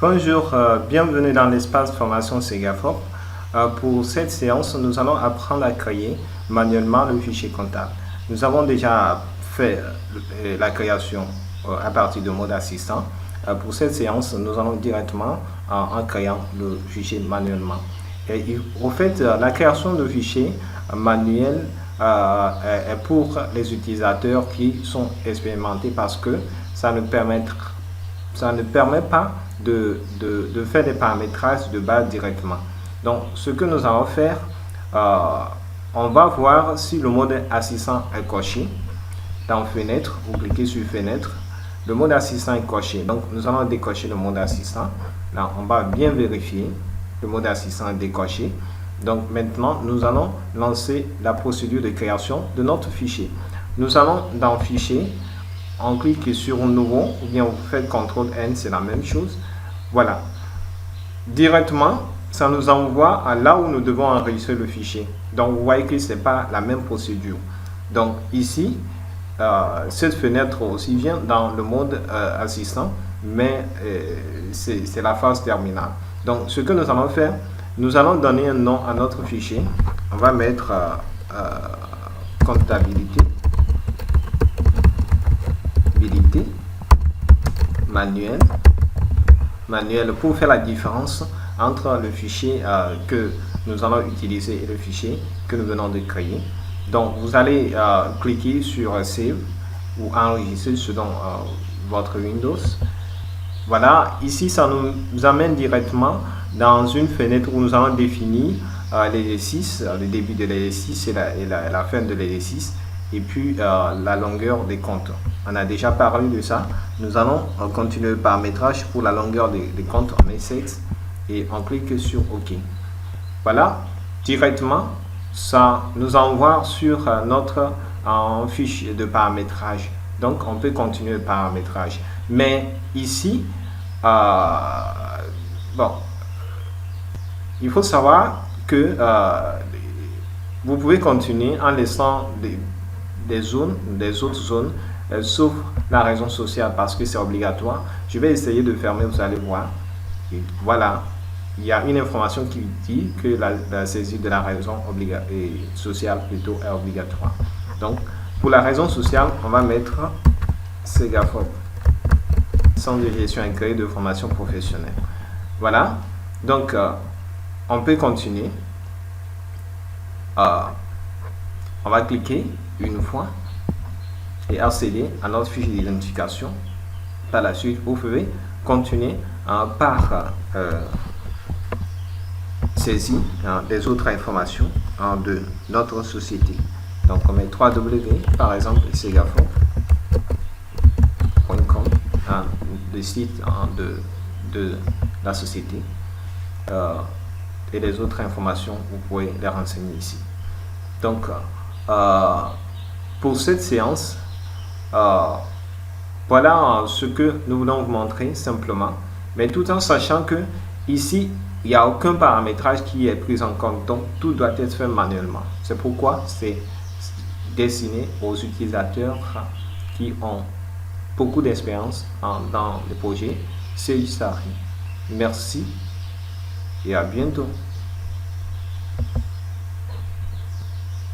Bonjour, bienvenue dans l'espace formation Segafop. Pour cette séance, nous allons apprendre à créer manuellement le fichier comptable. Nous avons déjà fait la création à partir de mode assistant. Pour cette séance, nous allons directement en créant le fichier manuellement. Et au fait, la création de fichiers manuel est pour les utilisateurs qui sont expérimentés parce que ça ne permet pas de faire des paramétrages de base directement. Donc, ce que nous allons faire, on va voir si le mode assistant est coché. Dans Fenêtre, vous cliquez sur Fenêtre. Le mode assistant est coché. Donc, nous allons décocher le mode assistant. Là, on va bien vérifier. Le mode assistant est décoché. Donc, maintenant, nous allons lancer la procédure de création de notre fichier. Nous allons dans Fichier. On clique sur Nouveau ou bien vous faites CTRL-N, c'est la même chose. Voilà. Directement, ça nous envoie à là où nous devons enregistrer le fichier. Donc, vous voyez que ce n'est pas la même procédure. Donc, ici, cette fenêtre aussi vient dans le mode assistant, mais c'est la phase terminale. Donc, ce que nous allons faire, nous allons donner un nom à notre fichier. On va mettre comptabilité. Manuel pour faire la différence entre le fichier que nous allons utiliser et le fichier que nous venons de créer. Donc vous allez cliquer sur Save ou enregistrer selon votre Windows. Voilà, ici ça nous amène directement dans une fenêtre où nous allons définir l'exercice, le début de l'exercice et la fin de l'exercice, et puis la longueur des comptes. On a déjà parlé de ça. Nous allons continuer le paramétrage pour la longueur des comptes. On met 7 et on clique sur OK. Voilà, directement, ça nous envoie sur notre fiche de paramétrage. Donc, on peut continuer le paramétrage. Mais ici, bon, il faut savoir que vous pouvez continuer en laissant des autres zones, sauf la raison sociale parce que c'est obligatoire. Je vais essayer de fermer, vous allez voir. Et voilà, il y a une information qui dit que la saisie de la raison sociale plutôt est obligatoire. Donc, pour la raison sociale, on va mettre Segafop, Centre de gestion intégrée de formation professionnelle. Voilà, donc on peut continuer. On va cliquer une fois et accéder à notre fiche d'identification. Par la suite, vous pouvez continuer par saisie des autres informations de notre société. Donc, on met 3W, par exemple, segafop.com, le site de la société. Et les autres informations, vous pouvez les renseigner ici. Donc, pour cette séance, voilà ce que nous voulons vous montrer simplement, mais tout en sachant que ici, il n'y a aucun paramétrage qui est pris en compte, donc tout doit être fait manuellement. C'est pourquoi c'est destiné aux utilisateurs qui ont beaucoup d'expérience dans les projets CISARI. Merci et à bientôt.